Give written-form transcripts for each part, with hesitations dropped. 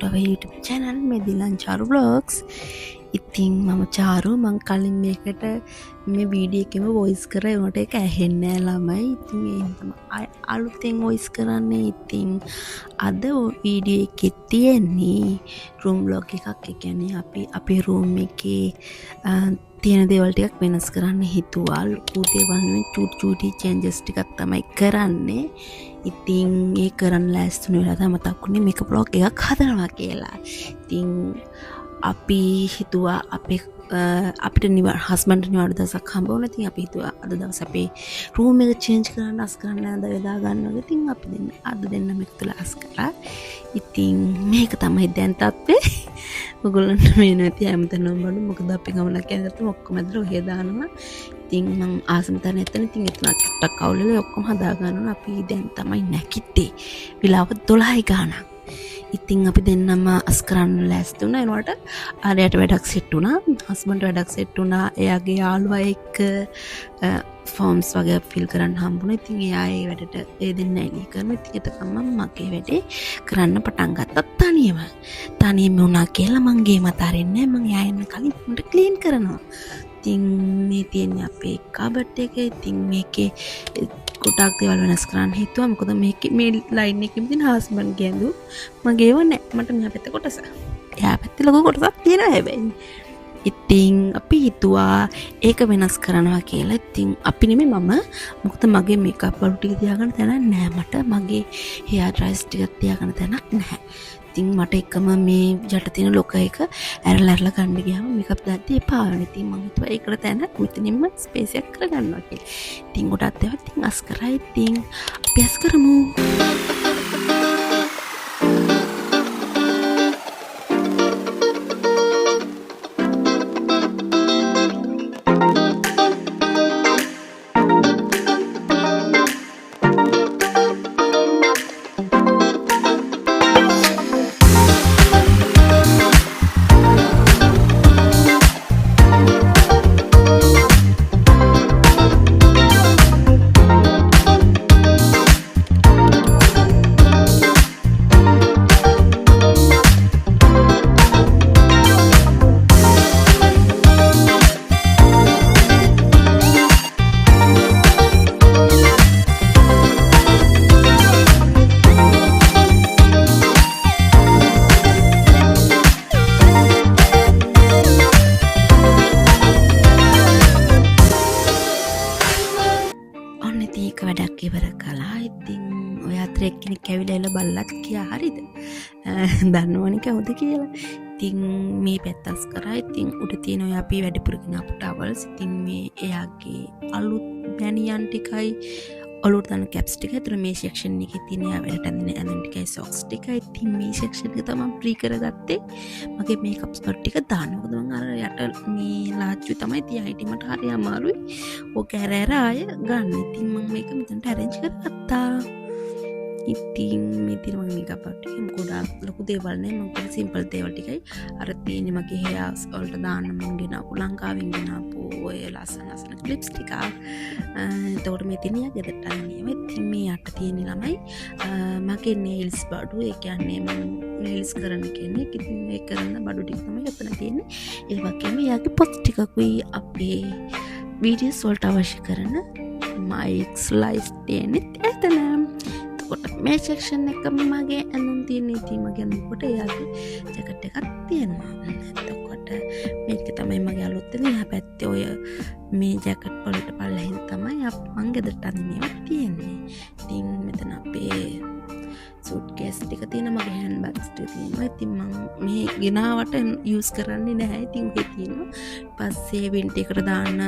to our YouTube channel Medilan Charu Vlogs. ඉතින් මම චාරු මං කලින් මේකට මේ වීඩියෝ එකේම වොයිස් කරා ඒකට ඒක ඇහෙන්නේ නැහැ ළමයි. ඉතින් ඒ තමයි අලුතෙන් වොයිස් කරන්නේ. ඉතින් අද වීඩියෝ එකේ තියෙන්නේ රූම් ව්ලොග් එකක්. ඒ කියන්නේ අපි අපේ රූම් එකේ තියෙන දේවල් ටිකක් වෙනස් කරන්න හිතුවා. ලොකු දේවල් නෙවෙයි චූටි චේන්ජස් ටිකක් තමයි කරන්නේ. ඉතින් ඒ කරන්න ලෑස්ති වෙලා තමයි මතක්ුනේ මේක බ්ලොග් එකක් හදනවා කියලා. ඉතින් අපි හිතුවා අපිට හස්බන්ඩ් නිවාඩු දවසක් හම්බ වුණා. ඉතින් අපි හිතුවා අද දවස් අපේ රූම් එක චේන්ජ් කරන්න අස් කරන්න අද වෙලා ගන්නවා. ඉතින් අපි දෙන්න මේක තුල අස් කරා. ඉතින් මේක තමයි දැන් තත්ත්වේ. ඔයගොල්ලන්ට මේ නැති හැමතැනම බලමු. මොකද අපි ගමනක් යනකොට ඔක්කොම ඇදලා ඔහෙ දානවා. ඉතින් මං ආසම තැන එතන ඉතින් එතන චුට්ටක් කවුලලා ඔක්කොම හදා ගන්නවා. අපි දැන් තමයි නැකිටේ. විලාව 12යි ගානක්. ඉතින් අපි දෙන්නම අස් කරන්න ලෑස්ති වුණා. එනකොට ආරයට වැඩක් සෙට් වුණා. හස්බන්ඩ් වැඩක් සෙට් වුණා. එයාගේ යාළුවා එක්ක ෆෝම්ස් වගේ ෆිල් කරන්න හම්බුණා. ඉතින් එයා ඒ වැඩට ඒ දෙන්න එළි කරනවා. ඉතින් එතකම මම මගේ වැඩේ කරන්න පටන් ගත්තා තනියම වුණා කියලා මං ගේ මත අරින්නේ. මං එයා එන්න කලින් උන්ට ක්ලීන් කරනවා. ඉතින් මේ තියෙන්නේ අපේ කබඩ් එක. ඉතින් මේකේ කොටක් දේවල් වෙනස් කරන්න හිතුවා. මොකද මේ ලයින් එකෙම තියෙන හස්බන්ඩ් ගෑඳු මගේව නෑ. මට මෙහා පැත්තේ කොටස. එයා පැත්තේ ලොකු කොටසක් තියෙනවා හැබැයි. ඉතින් අපි හිතුවා ඒක වෙනස් කරනවා කියලා. ඉතින් අපි නෙමෙයි මම. මොකද මගේ මේකප් වල ටික තියාගන්න තැනක් නෑ මට. මගේ හෙයාර් ඩ්‍රයිස් ටිකක් තියාගන්න තැනක් නැහැ. ඉතින් මට එකම මේ යට තියෙන ලොක එක ඇරලා ගන්න ගියාම මේකප් දාද්දි එපා වෙනවා. ඉතින් මම හිතුවා ඒකට තැනක් මෙතනින්ම ස්පේස් එකක් කරගන්නවා කියලා. ඉතින් ගොඩක් දේවල් ඉතින් අස් කරා. ඉතින් අපි අස් කරමු. වැඩක් ඉවර කළා. ඉතින් ඔය අතර එක්කෙනෙක් ඇවිල්ලා එළ බල්ලත් කියා හරිද? දන්නවනේ කවුද කියලා. ඉතින් මේ පැත්තස් කරා. ඉතින් උඩ තියෙන ඔය අපි වැඩිපුර ගෙනාපු ටවල්ස්. ඉතින් මේ එයාගේ අලුත් බැනියන් ටිකයි ඔලුවට දාන කැප්ස් ටික. ඒතර මේ සෙක්ෂන් එකේ තියෙන යාවලට ඇඳෙන ටිකයි සොක්ස් ටිකයි. ඉතින් මේ සෙක්ෂන් එක තමයි ප්‍රී කරගත්තේ. මගේ මේකප්ස් ටික දාන්න. මොකද මම අර යට මේ ලාච්චු තමයි තියා හිටියේ. මට හරි අමාරුයි. ඕක ඇර ආය ගන්න. ඉතින් මම මේක මෙතනට arrange කරගත්තා. ඉතින් මේ තියෙන මගේ මේකප් ටික ගොඩාක් ලොකු දේවල් නේ. මම පොඩි සිම්පල් දේවල් ටිකයි අර තියෙන්නේ මගේ හේර්ස් වලට දාන්න මම ගෙනාපු ලංකාවෙන් ගෙනාපු ඔය ලස්සන ක්ලිප්ස් ටික. එතකොට මේ තියෙන යගෙදට අනිනේ. ඉතින් මේ යට තියෙන ළමයි මගේ නේල්ස් බඩු. ඒ කියන්නේ මම නේල්ස් කරන්න කෙනෙක්. ඉතින් මේ කරන බඩු ටික තමයි ඔතන තියෙන්නේ. ඒ වගේම යාගේ පොත් ටිකකුයි අපේ වීඩියෝස් වලට අවශ්‍ය කරන මයික් ස්ලයිස් තියෙන්නේ එතන. මේ සෙක්ෂන් එක මගේ ඇඳුම් තියෙන. ඉතින් මගේ ඇඳුමකට එයාගේ ජැකට් එකක් තියෙනවා. එතකොට මේක තමයි මගේ අලුත් දෙන. එහා පැත්තේ ඔය මේ ජැකට් වලට පල්ලෙහින් තමයි මං ගෙදරට අඳින්නේ තියෙන්නේ. ඉතින් මෙතන අපේ සූට්කේස් ටික තියෙනවා. මගේ හෑන්ඩ් බෑග්ස් ටික තියෙනවා. ඉතින් මම මේ ගෙනාවට යූස් කරන්නේ නැහැ. ඉතින් ඔය තියෙනවා. පස්සේ වින්ට් එකට දාන්න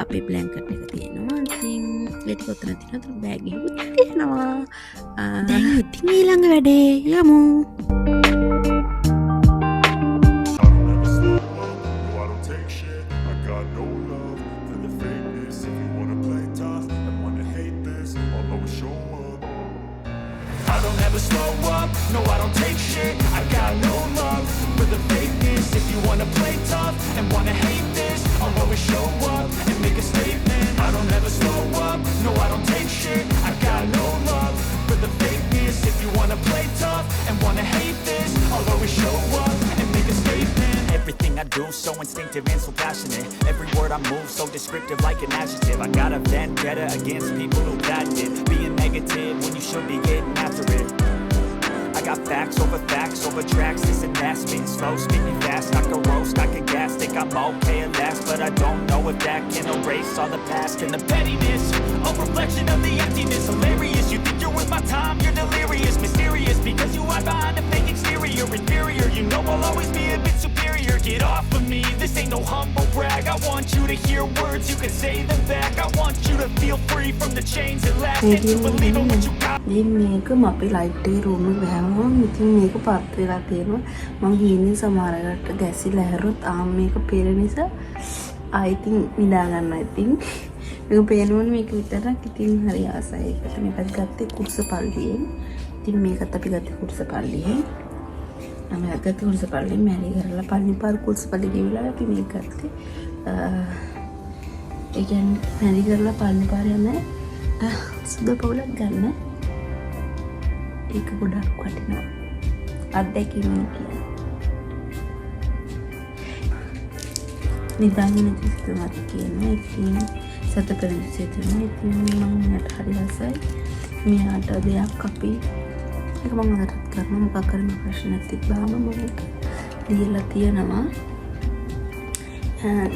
අපේ බ්ලැන්කට් එක තියෙනවා. ඉතින් ඒක උතන තියෙනවා. බෑග් එකකුත් තියෙනවා. දැන් ඉතින් ඊළඟ වැඩේ යමු. Slow up, no I don't take shit. I got no love for the fakeness. If you wanna play tough and wanna hate this, I'll always show up and make a statement. I don't ever slow up, no I don't take shit. I got no love for the fakeness. If you wanna play tough and wanna hate this, I'll always I do, so instinctive and so passionate. Every word I move, so descriptive like an adjective. I got a vendetta against people who patented being negative when you should be getting after it. I got facts over tracks, this and that. Spitting slow, spitting fast, I can roast, I can gas. Think I'm okay at last, but I don't know if that can erase all the past. And the pettiness, a reflection of the emptiness. Hilarious, you think you're worth my time, you're delirious. Mysterious, because you hide behind a fake exterior. Inferior, you know I'll always be a bit superior. Get off of me, this ain't no humble brag. I want you to hear words, you can say them back. I want you to feel free from the chains that last, and to believe in what you got. ඉතින් මේක අපි light එක room එක ගහම ඉතින් මේක පත් වෙලා තියෙනවා මම ගිහින් සමහරකට ගැසිලා හැරුත් මේක පෙර නිසා ඉතින් නිදා ගන්න ඉතින් මේක පේනවනේ මේක විතරක් ඉතින් හරි ආසයි ඒකට මේකත් ගත්තේ කුරුස පල්ලියෙන් ඉතින් මේකත් අපි ගත්තේ කුරුස පල්ලියෙන් මම ගත්තේ කුරුස පල්ලියෙන් මැරි කරලා පල්ලිපාර කුරුස පල්ලිය ගෙවිලා අපි මේක ගත්තේ ඒ කියන්නේ මැරි කරලා පල්ලිපාර යන සුදු පවුලක් ගන්න ඒක ගොඩක් වටිනවා අත්දැකීම කියන්නේ නිදාගෙන ඉතිරිමත් කියන්නේ ඉතින් සතපෙරණ සිතුනේ ඉතින් මම මට හරි ආසයි මෙයාට දෙයක් අපි ඒක මම අදටත් කරනවා මොකක් කරේ ප්‍රශ්නයක් තිබ්බාම මම ලියලා තියනවා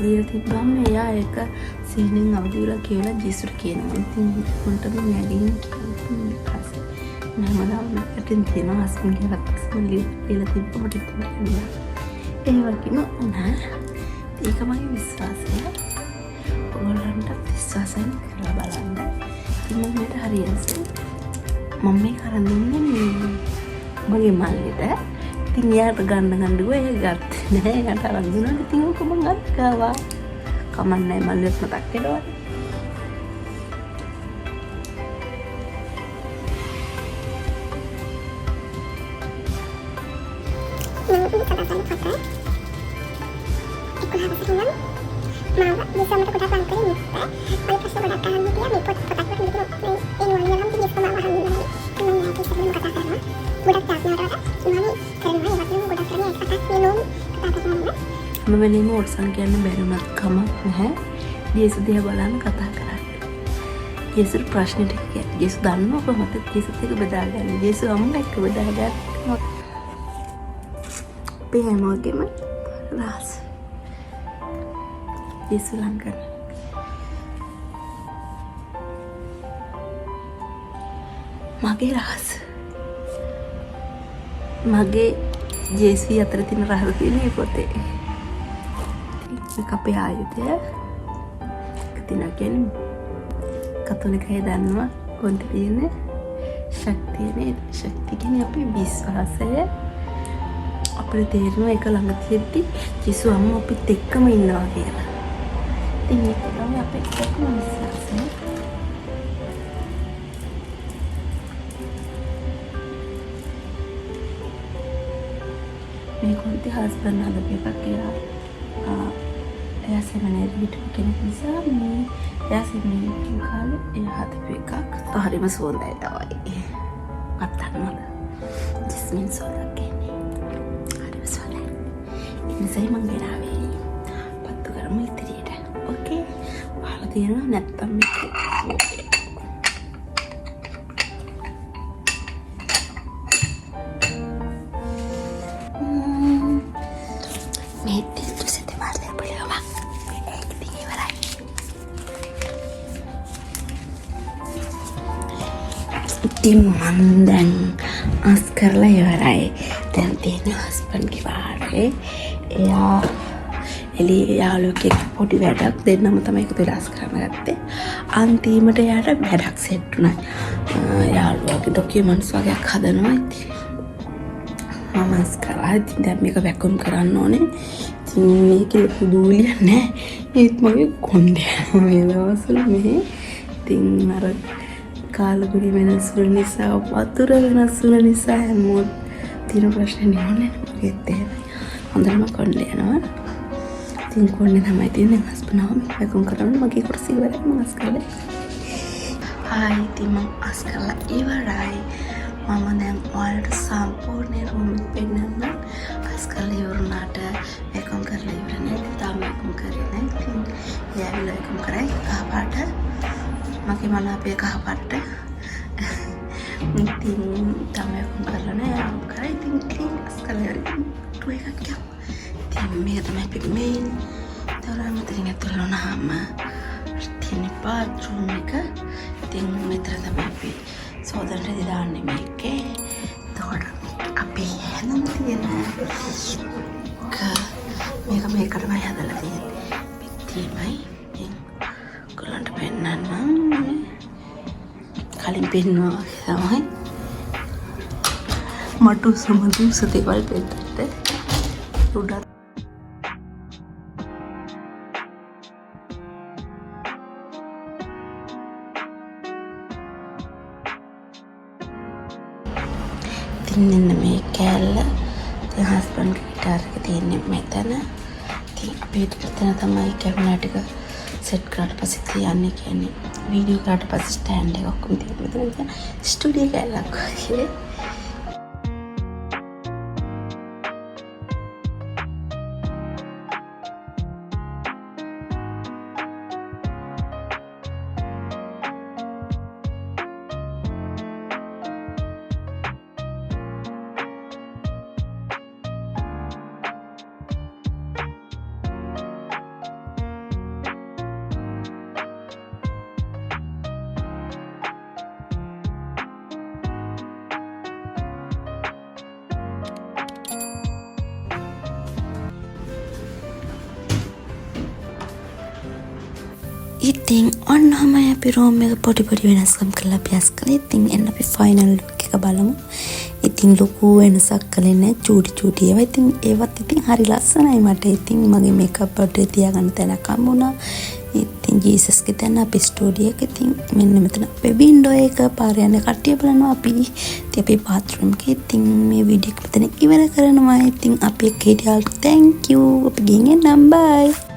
ලියලා තිබ්බාම එයා ඒක සීනෙන් අවදි වෙලා කියලා ජීසුට කියනවා ඉතින් මන්ට මෙයාගෙන් නමදාම කටින් තියෙනවා හස්බන්ඩ් කියලා පස්සෙන් ලියලා තිබ්බ මට ඉතින් ඒ වගේම උනා ඒක මගේ විශ්වාසය ඔයාලන්ට විශ්වාසයෙන් කරලා බලන්න ඉතින් මම මේක හරියට මම මේක අරන් දුන්නේ මගේ මල්ලිට ඉතින් යාට ගන්න ගුවා ඒ ගත්තේ නෑ යාට අරන් දුන්නා ඉතින් ඔක මම ගත්තා කමන්නේ මල්ලිත් මතක් වෙනවා මෙවැනිම ඔට්සන් කියන්න බැරිුණත් කමක් නැහැ ජේසු දිහා බලන්න කතා කරන්න ජේසුට ප්‍රශ්න ටික කියන්න ජේසු දන්නවා කොහොමද ජේසුත් එක්ක බෙදාගන්නේ ජේසු අම්මා එක්ක බෙදාගන්න අපි හැමෝගෙම රහස ජේසු ලං කරන්න මගේ රහස මගේ ජේසු අතර තියෙන රහස තියෙන මේ පොතේ මේක අපේ ආයුධය කතිනා කියන්නේ කතෝලිකය දන්නවා කොන්ට තියෙන ශක්තියනේ ශක්තිය කියන්නේ අපේ විශ්වාසය අපිට තේරෙනවා ඒක ළඟ තියෙද්දි ජේසු අම්මා අපිත් එක්කම ඉන්නවා කියලා. ඉතින් මේක තමයි අපේ එක්කම විශ්වාසය. මේ කොන්ති හස්බන්ඩ් හදපු එකක් කියලා එයා සෙමිනේරි හිටපු කෙනෙක් නිසා මේ එයා සෙමිනේරි කාලේ එයා හදපු එකක් හරිම සුවඳයි තමයි අත්තන්නද ජස්මින් සෝදා කියන්නේ හරිම සුවඳයි ඉතින්සයි මං ගෙනාවේ පත්තු කරමු ඉතිරියට ඕකේ වහලා තියෙනවා නැත්තම් මේක ඉතින් මන් දැන් අස් කරලා ඉවරයි. දැන් තියෙන හස්බන්ඩ්ගේ වාරේ එයා එළියේ යාළුවෙක් පොඩි වැඩක් දෙන්නම තමයි ඒක පිළාස් කරන්න ගත්තේ. අන්තිමට එයාට වැඩක් සෙට් වුණා. යාළුවාගේ ඩොකියුමන්ට්ස් වගේක් හදනවා. ඉතින් මම අස් කරලා ඉතින් දැන් මේක වැකුම් කරන්න ඕනේ. ඉතින් මේක ලොකු දූලියක් නෑ. ඒත් මගේ කොණ්ඩේ මේ දවස්වල මෙහි ඉතින් අර කාලගුණි වෙනස් වුණ නිසා වතුර වෙනස් වුණ නිසා හැමෝම තියෙන ප්‍රශ්නේ නෙවෙයි මගෙත් එහෙමයි හොඳටම කොණ්ඩේ යනවා ඉතින් කොණ්ඩේ තමයි තියෙන්නේ හස්බන්ඩ්ව මේකම් කරන්න මගේ කුරුසිය වල මම අස් කරලා ඉතින් මම අස් කරලා ඉවරයි මම දැන් ඔයාලට සම්පූර්ණ රූම් එක පෙන්නන්න අස් වෙනස් කරලා ඉවරුනාට මේකම් කරලා ඉවර නැහැ. තාම මේකම් කරේ නැහැ. ඉතින් යාවිලා මේකම් කරයි කහ පාට. මගේ මනාපේ කහ පාට. ඉතින් තාම මේකම් කරලා නැහැ. මේකම් කරයි. ඉතින් ක්ලීන්ස් කරලා ඉවර. ටු එකක් ගියා. ඉතින් මේක තමයි පිපිමේන්. තවරම මෙතනින් ඇතුල් වුණාම තියෙන බාත්රූම් එක. ඉතින් මෙතන තමයි අපි සෝදනට දාන්නේ මේකේ. එතකොට අපි හැනම් තියෙන මේක මේකටමයි හදලා තියෙන්නේ. පිටිමයි ගොල්ලන්ට පෙන්නන්නම්. කලින් පෙන්නවා තමයි මට සමදුස දේවල් පෙන්නට උඩ තින්න මේ කෑල්ල දැන් හස්බන්ඩ්ගේ ගිටාර් එක තියෙන්නේ මෙතන. ඉතින් අපි හිතන තමයි කැමරා ටික සෙට් කරලා පස්සේ තියන්නේ කියන්නේ වීඩියෝ කරලා පස්සේ ස්ටෑන්ඩ් එක ඔක්කොම තියෙන්නේ මෙතන. ස්ටුඩියෝ කෑල්ලක් වගේ. ඉතින් ඔන්නම අපි රූම් එක පොඩි වෙනස්කම් කරලා පියස් කළා. ඉතින් එන්න අපි ෆයිනල් ලුක් එක බලමු. ඉතින් ලොකු වෙනසක් කළේ නැහැ. චූටි ඒවා. ඉතින් ඒවත් ඉතින් හරි ලස්සනයි මට. ඉතින් මගේ මේකප් වලට තියාගන්න තැනක් හම්බුණා. ඉතින් ජීසස්ගේ තැන අපේ ස්ටුඩියෝ එක. ඉතින් මෙන්න මෙතන අපේ වින්ඩෝ එක පාර යන කට්ටිය බලනවා අපි. ඉතින් අපේ බාත්රූම් එකේ. ඉතින් මේ වීඩියෝ එක මෙතන ඉවර කරනවා. ඉතින් අපි එක්ක හිටියාට thank you. අපි ගිහින් එන්නම් bye.